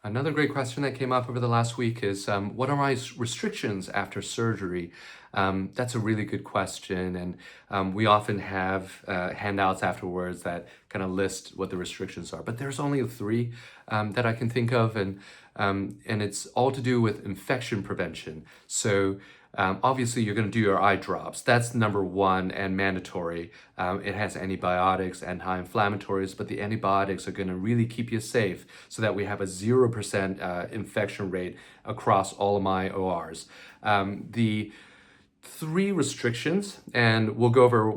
Another great question that came up over the last week is what are my restrictions after surgery? That's a really good question, and we often have handouts afterwards that kind of list what the restrictions are. But there's only three that I can think of, and it's all to do with infection prevention. So obviously, you're going to do your eye drops. That's number one and mandatory. It has antibiotics, anti-inflammatories, but the antibiotics are going to really keep you safe so that we have a 0% infection rate across all of my ORs. The three restrictions, and we'll go over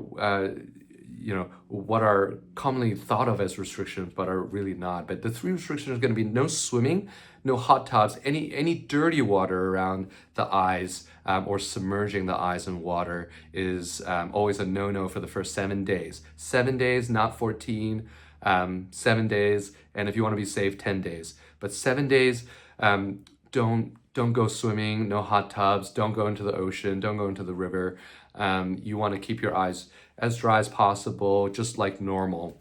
what are commonly thought of as restrictions but are really not. But the three restrictions are going to be no swimming, no hot tubs, any dirty water around the eyes, or submerging the eyes in water is always a no-no for the first 7 days. 7 days, not 14. 7 days, and if you want to be safe, 10 days. But 7 days, don't go swimming, no hot tubs, don't go into the ocean, don't go into the river. You want to keep your eyes as dry as possible, just like normal.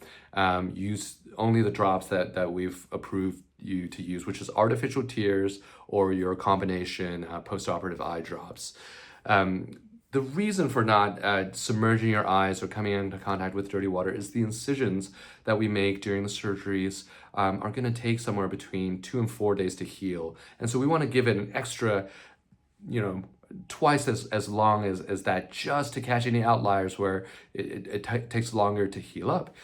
Use only the drops that we've approved you to use, which is artificial tears or your combination post-operative eye drops. The reason for not submerging your eyes or coming into contact with dirty water is the incisions that we make during the surgeries are going to take somewhere between 2 and 4 days to heal. And so we want to give it an extra, twice as long as that, just to catch any outliers where it takes longer to heal up.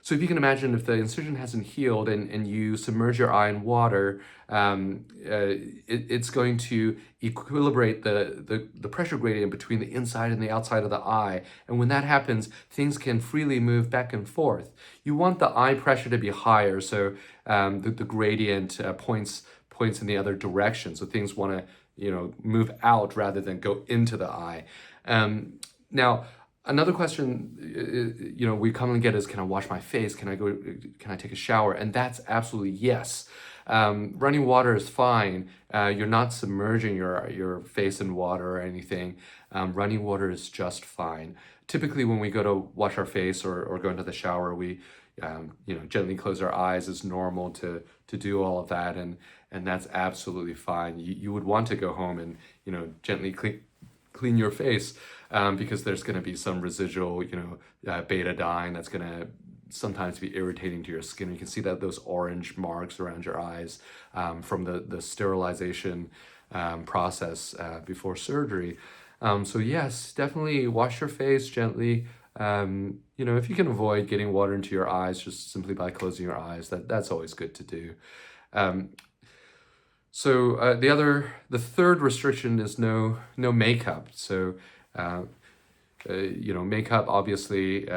So if you can imagine, if the incision hasn't healed and you submerge your eye in water, it's going to equilibrate the pressure gradient between the inside and the outside of the eye. And when that happens, things can freely move back and forth. You want the eye pressure to be higher, so the gradient points in the other direction. So things want to move out rather than go into the eye. Now, another question, we commonly get is, can I wash my face? Can I take a shower? And that's absolutely yes. Running water is fine. You're not submerging your face in water or anything. Running water is just fine. Typically, when we go to wash our face or go into the shower, we gently close our eyes as normal to do all of that, and that's absolutely fine. You would want to go home and gently clean your face, because there's going to be some residual betadine that's going to sometimes be irritating to your skin. You can see that those orange marks around your eyes from the sterilization process before surgery. So yes, definitely wash your face gently. If you can avoid getting water into your eyes just simply by closing your eyes, that's always good to do. So the third restriction is no makeup. So makeup, obviously,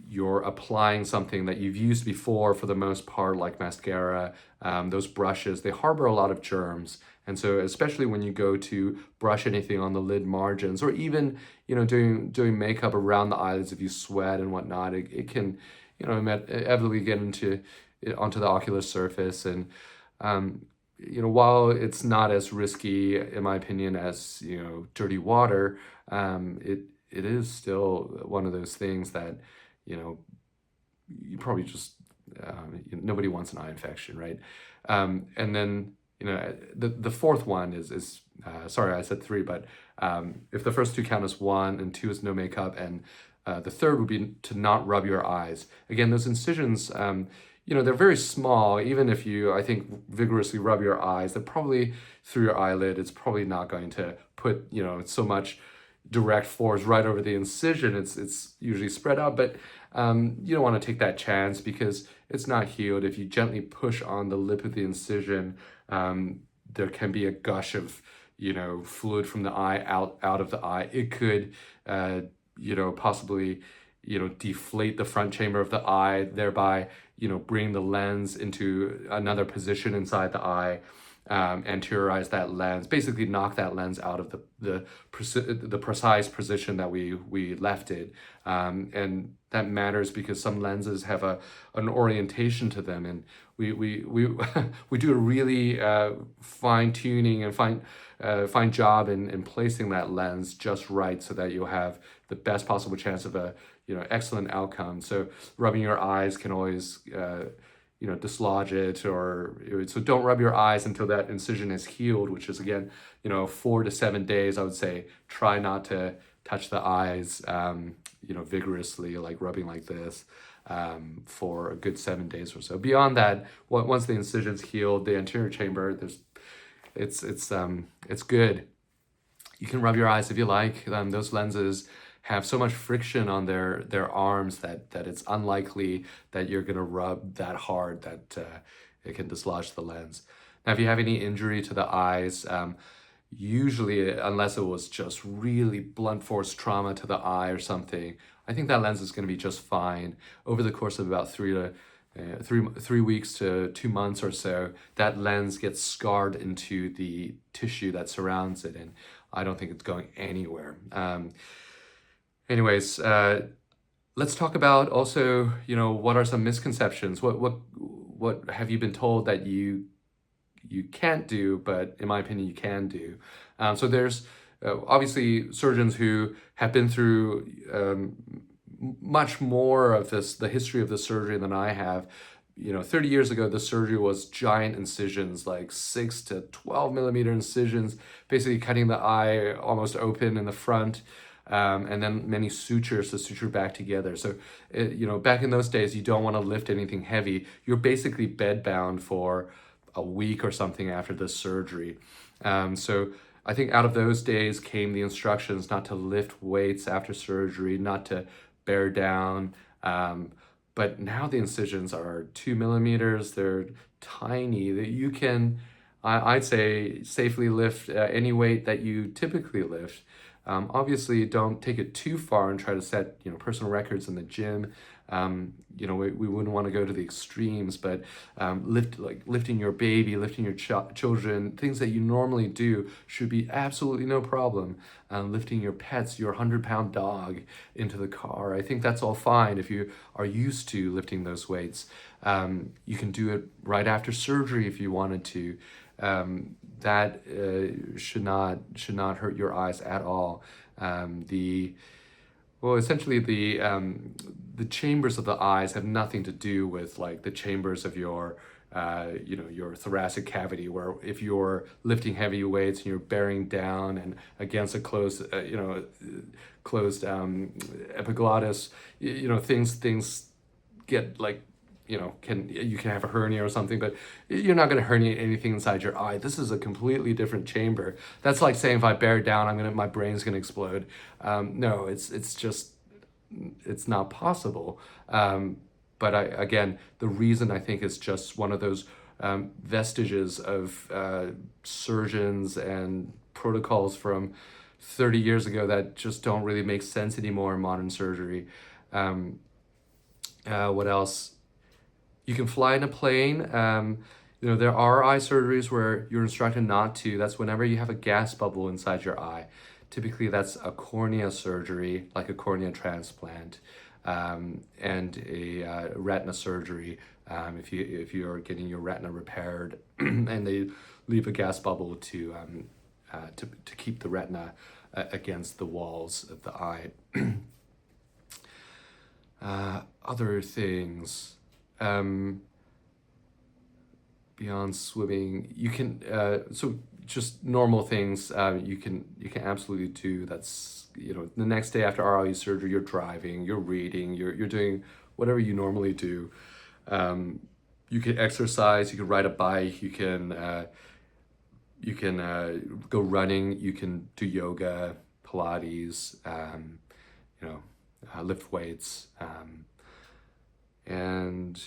you're applying something that you've used before for the most part, like mascara. Those brushes, they harbor a lot of germs. And so especially when you go to brush anything on the lid margins, or even, doing makeup around the eyelids, if you sweat and whatnot, it can, inevitably get onto the ocular surface. And, while it's not as risky, in my opinion, as, dirty water, it is still one of those things that, you probably just, nobody wants an eye infection, right? And then, the fourth one is sorry, I said three, but if the first two count as one and two is no makeup, and the third would be to not rub your eyes. Again, those incisions, they're very small. Even if you, I think, vigorously rub your eyes, they're probably through your eyelid. It's probably not going to put, so much direct force right over the incision. It's usually spread out, but you don't want to take that chance because it's not healed. If you gently push on the lip of the incision, there can be a gush of fluid from the eye out of the eye. It could possibly deflate the front chamber of the eye, thereby bring the lens into another position inside the eye, anteriorize that lens, basically knock that lens out of the precise position that we left it. And that matters because some lenses have an orientation to them, and we we do a really fine tuning and fine job in placing that lens just right so that you'll have the best possible chance of a excellent outcome. So rubbing your eyes can always dislodge it, or so don't rub your eyes until that incision is healed, which is again, 4 to 7 days. I would say try not to touch the eyes, vigorously, like rubbing like this, for a good 7 days or so. Beyond that, once the incision's healed, the anterior chamber, it's good. You can rub your eyes if you like. Those lenses have so much friction on their arms that it's unlikely that you're gonna rub that hard that it can dislodge the lens. Now, if you have any injury to the eyes, usually, unless it was just really blunt force trauma to the eye or something, I think that lens is going to be just fine. Over the course of about 3 weeks to 2 months or so, that lens gets scarred into the tissue that surrounds it, and I don't think it's going anywhere. Anyways, let's talk about also, what are some misconceptions? What have you been told that you can't do, but in my opinion, you can do? So there's obviously surgeons who have been through much more of the history of the surgery than I have. 30 years ago, the surgery was giant incisions, like 6 to 12 millimeter incisions, basically cutting the eye almost open in the front, and then many sutures to suture back together. So, back in those days, you don't want to lift anything heavy. You're basically bedbound for a week or something after the surgery. So I think out of those days came the instructions not to lift weights after surgery, not to bear down. But now the incisions are 2 millimeters. They're tiny. That you can, I'd say, safely lift any weight that you typically lift. Obviously, don't take it too far and try to set personal records in the gym. We wouldn't want to go to the extremes, but lifting your baby, lifting your children, things that you normally do should be absolutely no problem. Lifting your pets, your 100-pound dog into the car, I think that's all fine if you are used to lifting those weights. You can do it right after surgery if you wanted to. That should not hurt your eyes at all. Essentially the chambers of the eyes have nothing to do with like the chambers of your your thoracic cavity, where if you're lifting heavy weights and you're bearing down and against a closed epiglottis, things get like, you can have a hernia or something, but you're not going to herniate anything inside your eye. This is a completely different chamber. That's like saying if I bear down, my brain's going to explode. No, it's not possible. But again, the reason I think is just one of those vestiges of surgeons and protocols from 30 years ago that just don't really make sense anymore in modern surgery. What else? You can fly in a plane. There are eye surgeries where you're instructed not to. That's whenever you have a gas bubble inside your eye. Typically, that's a cornea surgery, like a cornea transplant, and a retina surgery. If you're getting your retina repaired, and they leave a gas bubble to keep the retina against the walls of the eye. Other things. Beyond swimming, you can so just normal things you can absolutely do. That's the next day after RLE surgery, you're driving, you're reading, you're doing whatever you normally do. You can exercise, you can ride a bike, you can go running, you can do yoga, Pilates, lift weights. And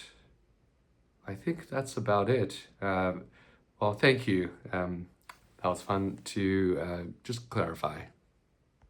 I think that's about it. Well, thank you. That was fun to just clarify.